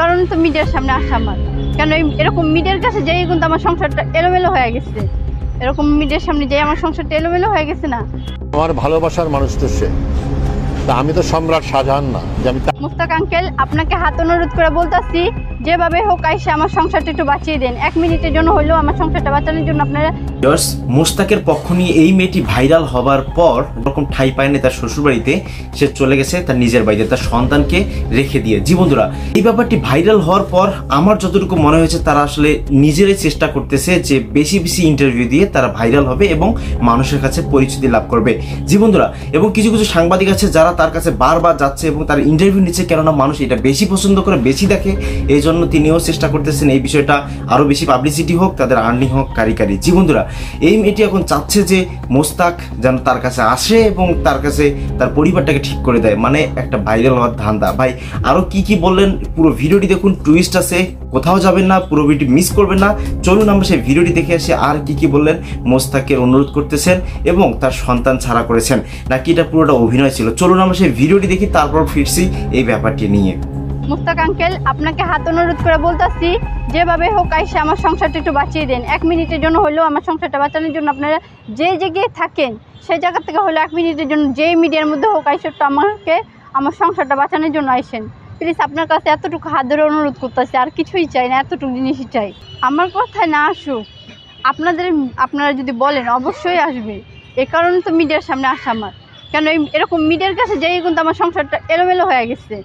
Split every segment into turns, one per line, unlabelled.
কারণে তো মিডিয়ার সামনে আসা আমার। কেন এরকম মিডিয়ার কাছে যেই কিন্তু আমার সংসারটা এলোমেলো হয়ে গেছে, এরকম মিডিয়ার সামনে যেই আমার সংসারটা এলোমেলো হয়ে গেছে না।
আমার ভালোবাসার মানুষ তো সে, তা আমি তো সম্রাট শাহজাহান না যে আমি।
মুস্তাক আঙ্কেল, আপনাকে হাত অনুরোধ করে বলতাছি, যেভাবে হোক আইসা আমার সংসারটা একটু বাঁচিয়ে দেন। 1 মিনিটের জন্য হলেও আমার সংসারটা বাঁচানোর জন্য আপনারা।
মুস্তাকের পক্ষ নিয়ে এই মেয়েটি ভাইরাল হবার পর এরকম ঠাঁই পায়নি তার শ্বশুরবাড়িতে, সে চলে গেছে তার নিজের বাড়িতে তার সন্তানকে রেখে দিয়ে। জি বন্ধুরা, এই ব্যাপারটি ভাইরাল হওয়ার পর আমার যতটুকু মনে হয়েছে তারা আসলে নিজেরাই চেষ্টা করতেছে যে বেশি বেশি ইন্টারভিউ দিয়ে তারা ভাইরাল হবে এবং মানুষের কাছে পরিচিতি লাভ করবে। জি বন্ধুরা, এবং কিছু কিছু সাংবাদিক আছে যারা তার কাছে বারবার যাচ্ছে এবং তার ইন্টারভিউ নিচ্ছে, কেননা মানুষ এটা বেশি পছন্দ করে, বেশি দেখে। এই জন্য তিনিও চেষ্টা করতেছেন এই বিষয়টা আরো বেশি পাবলিসিটি হোক, তাদের আর্নিং হোক কারি। জি বন্ধুরা, এই মেয়েটি এখন চাচ্ছে যে মোস্তাক যেন তার কাছে আসে এবং তার কাছে তার পরিবারটাকে ঠিক করে দেয়, মানে একটা ভাইরাল হওয়ার ধান্দা। ভাই আরো কি কি বললেন পুরো ভিডিওটি দেখুন, টুইস্ট আছে, কোথাও যাবেন না, পুরো ভিডিও মিস করবেন না। চলুন আমরা সেই ভিডিওটি দেখে আসি আর কি কি বললেন। মোস্তাকের অনুরোধ করতেছেন এবং তার সন্তান ছাড়া করেছেন নাকি এটা পুরোটা অভিনয় ছিল। চলুন আমরা সেই ভিডিওটি দেখি, তারপর ফিরছি এই ব্যাপারটি নিয়ে।
মুস্তাক আঙ্কেল, আপনাকে হাত অনুরোধ করে বলতাছি, যেভাবে হোক আইসা আমার সংসারটা একটু বাঁচিয়ে দেন। 1 মিনিটের জন্য হলেও আমার সংসারটা বাঁচানোর জন্য আপনারা যে জায়গায় থাকেন সেই জায়গা থেকে হলো 1 মিনিটের জন্য যেই মিডিয়ার মধ্যে হোক আইসা একটু আমাকে আমার সংসারটা বাঁচানোর জন্য আইসেন প্লিজ। আপনার কাছে এতটুকু হাত ধরে অনুরোধ করতেছি, আর কিছুই চাই না, এতটুকু জিনিসই চাই। আমার কথায় না আসুক, আপনারা যদি বলেন অবশ্যই আসবে। এই কারণে তো মিডিয়ার সামনে আসা আমার। কেন এরকম মিডিয়ার কাছে যেই কিন্তু আমার সংসারটা এলোমেলো হয়ে গেছে,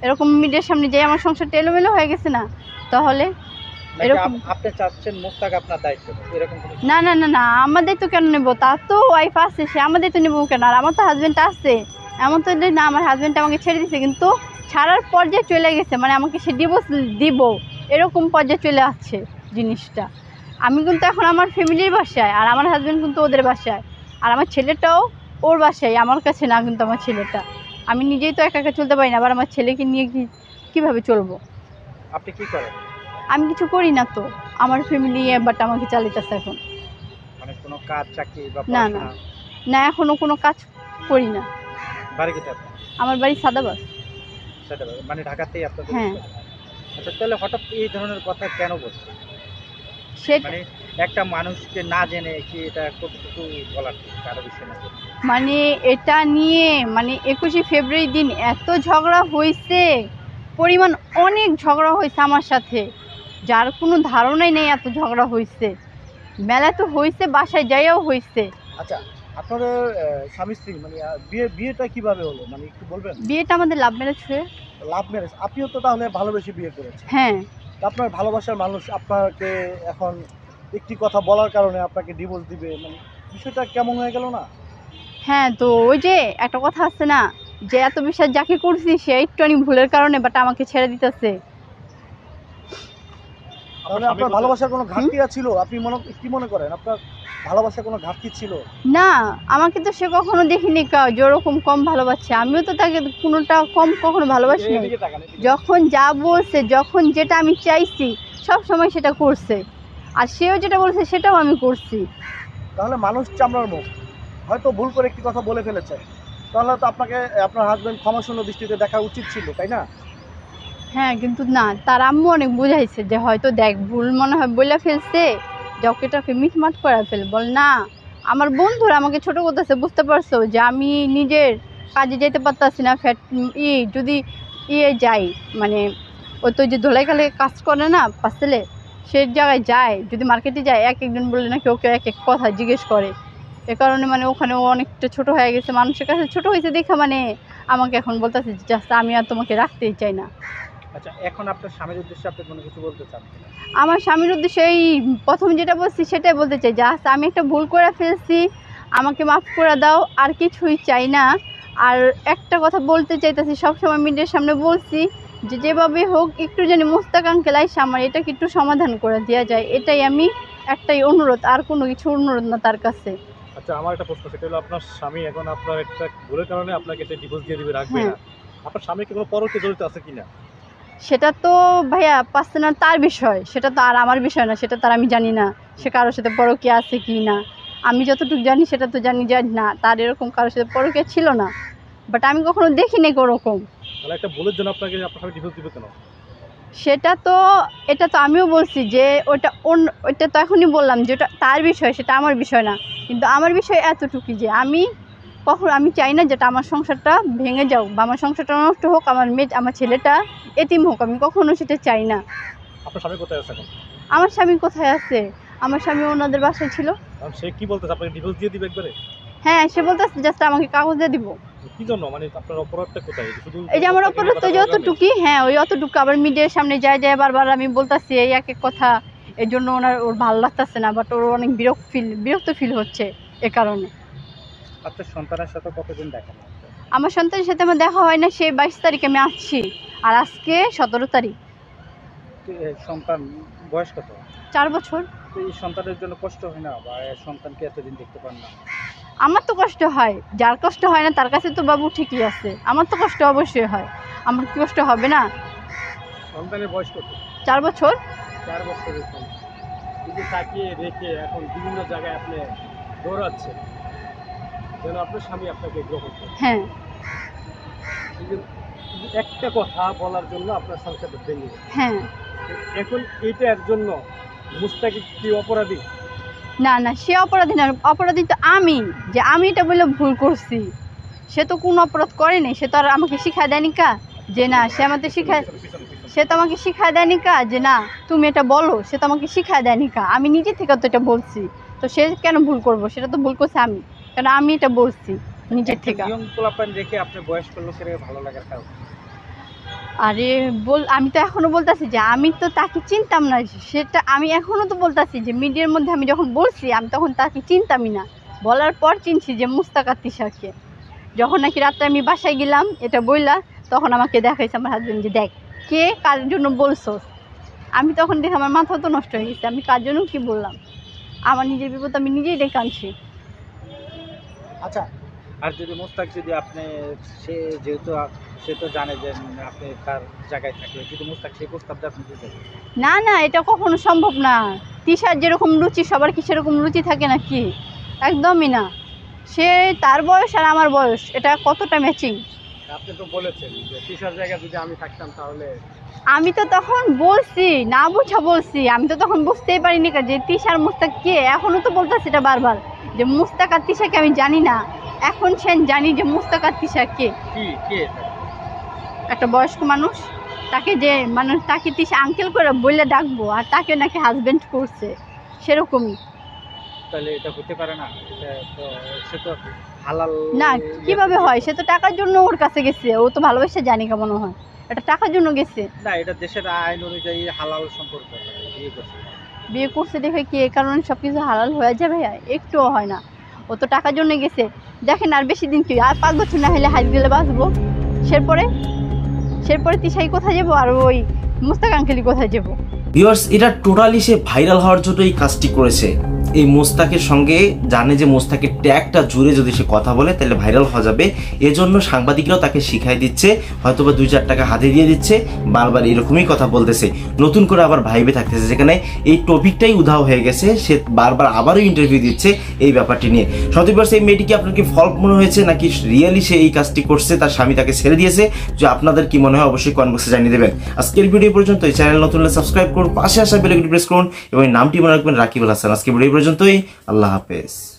এরকম মিডিয়ার সামনে যে আমার সংসারটা এলোমেলো হয়ে গেছে না, তাহলে এরকম
আপনি চাচ্ছেন মোস্তাক আপনার দায়িত্ব এরকম?
না না না না, আমাদের তো কেন নেবো? তার তো ওয়াইফ আছে, সে আমাদের তো নেবো কেন? আর আমার তো হাজব্যান্ড আছে, এমন তো না আমার হাজব্যান্ড আমাকে ছেড়ে দিছে, কিন্তু ছাড়ার পর্যায়ে চলে গেছে, মানে আমাকে সে ডিভোর্স দিব এরকম পর্যায়ে চলে আসছে জিনিসটা। আমি কিন্তু এখন আমার ফ্যামিলির বাসায়, আর আমার হাজব্যান্ড কিন্তু ওদের বাসায়, আর আমার ছেলেটাও ওর বাসায়, আমার কাছে না। কিন্তু আমার ছেলেটা, আমি নিজেই তো একা একা চলতে পারি না, আবার আমার ছেলেকে নিয়ে কীভাবে চলবো?
আপনি কি করেন?
আমি কিছু করি না তো, আমার ফ্যামিলি বাট আমাকে চালাইতেছে এখন।
মানে কোনো কাজ চাকরি বা
না না না, এখনো কোনো কাজ করি না।
বাড়ি কোথায়?
আমার বাড়ি সাদাবাস।
মানে ঢাকাতেই আপনাদের?
হ্যাঁ।
আচ্ছা, তাহলে হঠাৎ এই ধরনের কথা কেন বলছেন? মানে একটা মানুষকে না জেনে কি এটা কতটুকু বলার কারো বিষয় না?
মানে এটা নিয়ে মানে 21শে ফেব্রুয়ারি দিন এত ঝগড়া হয়েছে, পরিমাণ অনেক ঝগড়া হয়েছে আমার সাথে, যার কোনো ধারণাই নেই এত ঝগড়া হয়েছে। মেলা তো হয়েছে, বাসায় যাইয়াও হয়েছে।
আচ্ছা, আপনাদের স্বামী স্ত্রী মানে বিয়েটা কিভাবে হলো, মানে একটু বলবেন?
বিয়েটা আমাদের লাভ ম্যারেজ হয়ে।
Love marriage? আপনিও তো তাহলে ভালোবেসে বিয়ে করেছেন?
হ্যাঁ।
আপনার ভালোবাসার মানুষ আপনাকে এখন একটি কথা বলার কারণে আপনাকে ডিভোর্স দিবে, মানে বিষয়টা কেমন হয়ে গেল না?
হ্যাঁ, তো ওই যে একটা কথা আছে না, যে এত বিশ্বাস যাকে করছি সে একটুখানি ভুলের কারণে বাট আমাকে ছেড়ে দিতেছে।
তাহলে আপনার ভালোবাসার কোনো ঘাটতি ছিল? আপনি কি মনে করেন আপনার ভালোবাসার কোনো ঘাটতি ছিল?
না, আমাকে তো সে কখনো দেখিনি যেরকম কম ভালোবাসছে, আমিও তো তাকে কোনোটা কম কখনো ভালোবাসি না। যখন যা বলছে, যখন যেটা আমি চাইছি সব সময় সেটা করছে, আর সেও যেটা বলছে সেটাও আমি করছি।
তাহলে মানুষ চামড়ার মুখ, হয়তো ভুল করে একটি কথা বলে ফেলেছে, তাহলে তো আপনাকে আপনার হাজবেন্ড ক্ষমাশূন্য দৃষ্টিতে দেখা উচিত ছিল, তাই না?
হ্যাঁ, কিন্তু না, তার আম্মু অনেক বুঝাইছে যে হয়তো দেখ ভুল মনে হয় বলে ফেলছে, জকেটাকে মিটমাট করে ফেল। বল না, আমার বন্ধুরা আমাকে ছোটো করতেছে, বুঝতে পারছো যে আমি নিজের কাজে যেতে পারতাছি না। যদি যাই, মানে ও তো যে ধোলাইখালে কাজ করে না পার্সেলে, সে জায়গায় যায়, যদি মার্কেটে যায়, একজন বলে নাকি ওকে এক এক কথা জিজ্ঞেস করে। এ কারণে মানে ওখানে ও অনেকটা ছোটো হয়ে গেছে, মানুষের কাছে ছোটো হয়েছে দেখা, মানে আমাকে এখন বলতেছে জাস্ট আমি আর তোমাকে রাখতেই চাই না।
আচ্ছা, এখন আপনার স্বামীর উদ্দেশ্যে আপনি কোনো কিছু বলতে চান?
আমার স্বামীর উদ্দেশ্যে এই প্রথম যেটা বলছি সেটাই বলতে চাই, জাস্ট আমি একটা ভুল করে ফেলছি, আমাকে মাফ করে দাও, আর কিছুই চাই না। আর একটা কথা বলতে চাইতেছি, সবসময় মিডিয়ার সামনে বলছি যে যেভাবে হোক একটু জানি মোস্তাক আঙ্কেল আইসা আমার এটাকে একটু সমাধান করে দেওয়া যায়, এটাই আমি একটাই অনুরোধ, আর কোনো কিছু অনুরোধ না তার কাছে।
আচ্ছা, আমার একটা প্রশ্ন, সেটা হলো আপনার স্বামী এখন আপনার একটা ভুলের কারণে আপনাকে সে ডিভোর্স দিয়ে দিবে, রাখবে না, আপনার স্বামী কি কোনো পরকে জড়িত আছে কিনা?
সেটা তো ভাইয়া পার্সোনাল তার বিষয়, সেটা তো আর আমার বিষয় না, সেটা তার আমি জানি না সে কারোর সাথে পরকীয়া আছে কি না। আমি যতটুকু জানি সেটা তো জানি না তার এরকম কারোর সাথে পরকীয়া ছিল না, বাট আমি কখনো দেখিনি ওরকম।
তাহলে একটা ভুলের জন্য আপনাকে আপনার স্বামী ডিভোর্স দিবে কেন?
সেটা তো এটা তো আমিও বলছি যে ওইটা তো এখনই বললাম যে ওটা তার বিষয়, সেটা আমার বিষয় না। কিন্তু আমার বিষয় এতটুকুই যে আমি চাই না যেটা আমার সংসারটা ভেঙে যাও বা আমার সংসারটা নষ্ট হোক, আমার ছেলেটা এতিম হোক, আমি কখনো সেটা চাই না।
আপনার স্বামী কোথায় আছে এখন?
আমার স্বামী কোথায় আছে? আমার স্বামী ওনাদের বাসায় ছিল।
কারণ সে কি বলতেছে, আপনাকে ডিভোর্স দিয়ে দিবে একবারে?
হ্যাঁ, সে বলতেছে জাস্ট আমাকে কাগজ দিয়ে দিব।
কি জন্য, মানে আপনার অপরাধটা কোথায়? শুধু
এই যে আমার অপরাধ তো যতটুকুই, হ্যাঁ ওই অতটুকু। আবার মিডিয়ার সামনে যায় বারবার আমি বলতেছি এই এক কথা, এর জন্য ওর ভালো লাগতেছে না, বাট ওর অনেক বিরক্ত ফিল হচ্ছে এ কারণে।
আপনার সন্তানের সাথে কতদিন দেখা হয়?
আমার সন্তানের সাথে আমার দেখা হয় না, সে 22 তারিখে আমি আসছি, আর আজকে 17 তারিখ।
সন্তান বয়স কত?
4 বছর।
তো এই সন্তানের জন্য কষ্ট হয় না, বা সন্তানকে এতদিন দেখতে পান না?
আমার তো কষ্ট হয়, যার কষ্ট হয় না তার কাছে তো বাবু ঠিকই আছে, আমার তো কষ্ট অবশ্যই হয়। আমার কি কষ্ট হবে না?
সন্তানের বয়স কত?
4 বছর।
4 বছরের সন্তান, এই যে তাকে রেখে এখন বিভিন্ন জায়গায় আপনি দৌড়াচ্ছেন যেন আপনার স্বামী আপনাকে গ্রহণ করে।
হ্যাঁ,
এই যে একটা কথা বলার জন্য আপনার সংসারটা ভেঙে গেছে।
হ্যাঁ।
এখন এইটার জন্য মুস্তাকিব কি অপরাধী?
না না, সে অপরাধী না, অপরাধী তো আমি, যে আমি এটা বলে ভুল করছি। সে তো কোনো অপরাধ করেনি, সে তো আর আমাকে শিখায় দেয়নি কা যে না, সে তো আমাকে শিখায় দেয়নি কা যে না তুমি এটা বলো, সে তো আমাকে শিখায় দেয়নি কা, আমি নিজে থেকে তো এটা বলছি। তো সে কেন ভুল করবো? সেটা তো ভুল করছে আমি, কারণ আমি এটা বলছি নিজের থেকে।
ইয়ং পোলাপান রেখে আপনি বয়স্ক লোকের ভালো লাগার কারণ?
আরে আমি তো এখনো বলতেছি যে আমি তো তাকে চিনতাম না, সেটা আমি এখনো তো বলতেছি যে মিডিয়ার মধ্যে আমি যখন বলছি আমি তখন তাকে চিনতামই না, বলার পর চিনছি যে মুস্তাকা তিশাকে। যখন নাকি রাত্রে আমি বাসায় গেলাম এটা বইলা, তখন আমাকে দেখাইছে আমার হাজবেন্ড যে দেখ কে কার জন্য বলছো। আমি তখন দেখে আমার মাথা তো নষ্ট হয়ে গেছে, আমি কার জন্য কি বললাম, আমার নিজের বিপদ আমি নিজেই ডেকে আনছি।
আচ্ছা, আর যদি মোস্তাক যদি আপনি যেহেতু সে তো জানে যে আপনি তার জায়গায় থাকলে, যদি মোস্তাক সেই প্রস্তাবটা আপনি দিতেন?
না না, এটা কখনো সম্ভব না। তিশার যেরকম রুচি সবার কি সেরকম রুচি থাকে নাকি? একদমই না। সে তার বয়স আর আমার বয়স, এটা কতটা ম্যাচিং।
আপনি তো বলেছেন যে তিশার জায়গায় যদি আমি থাকতাম তাহলে।
আমি তো তখন বলছি, না বুঝা বলছি, আমি তো তখন বুঝতেই পারিনি যে তিশার মুস্তাক কে। এখনও তো বলতেছি এটা বারবার যে মুস্তাক আর তিশাকে আমি জানি না, এখন সে জানি যে মুস্তাক আর তিশা কে। একটা বয়স্ক মানুষ, তাকে যে মানুষ তাকে তিশা আঙ্কেল করে বলে ডাকবো, আর তাকে নাকি হাজবেন্ড করছে, সেরকমই।
তাহলে এটা হতে পারে না, সে তো হালাল
না, কিভাবে হয়? সে তো টাকার জন্য ওর কাছে গেছে, ও তো ভালোবাসা জানি কেমন হয়, এটা টাকার জন্য গেছে
না। এটা দেশের আইন অনুযায়ী হালাল সম্পর্ক,
বিয়ে করছে দেখে কি এ কারণে সব কিছু হালাল হয়ে যাবে? একটুও হয় না। ও তো টাকার জন্য গেছে। দেখেন আর বেশি দিন কি, আর 5 বছর না হলে হাইট গেলে বাঁচবো। সেরপরে তিশাই কোথায় যাবো, আর ওই মুস্তাক আঙ্কেলই কোথায় যাবো?
ভিউয়ার্স, এটা টোটালি সে ভাইরাল হওয়ার জন্য এই কাজটি করেছে। এই মোস্তাকের সঙ্গে জানে যে মোস্তাকের ট্যাগটা জুড়ে যদি সে কথা বলে তাহলে ভাইরাল হওয়া যাবে, এজন্য সাংবাদিকরাও তাকে শিখাই দিচ্ছে, হয়তোবা 2-4 টাকা হাতে দিয়ে দিচ্ছে, বারবার এরকমই কথা বলতেছে, নতুন করে আবার ভাইবে থাকতেছে, যেখানে এই টপিকটাই উধাও হয়ে গেছে। সে বারবার আবারও ইন্টারভিউ দিচ্ছে এই ব্যাপারটি নিয়ে। সত্যিকার এই মেয়েটিকে আপনার কি ফল্ট মনে হয়েছে, নাকি রিয়েলি সে এই কাজটি করছে, তার স্বামী তাকে ছেড়ে দিয়েছে? যে আপনাদের কি মনে হয় অবশ্যই কমেন্ট বক্সে জানিয়ে দেবেন। আজকের ভিডিও পর্যন্ত। এই চ্যানেল নতুন হলে সাবস্ক্রাইব করুন, পাশে আসা বেল আইকনটি প্রেস করুন এবং নামটি মনে রাখবেন রাকিবুল হাসান। আজকের ভিডিও পর্যন্তই, আল্লাহ হাফেজ।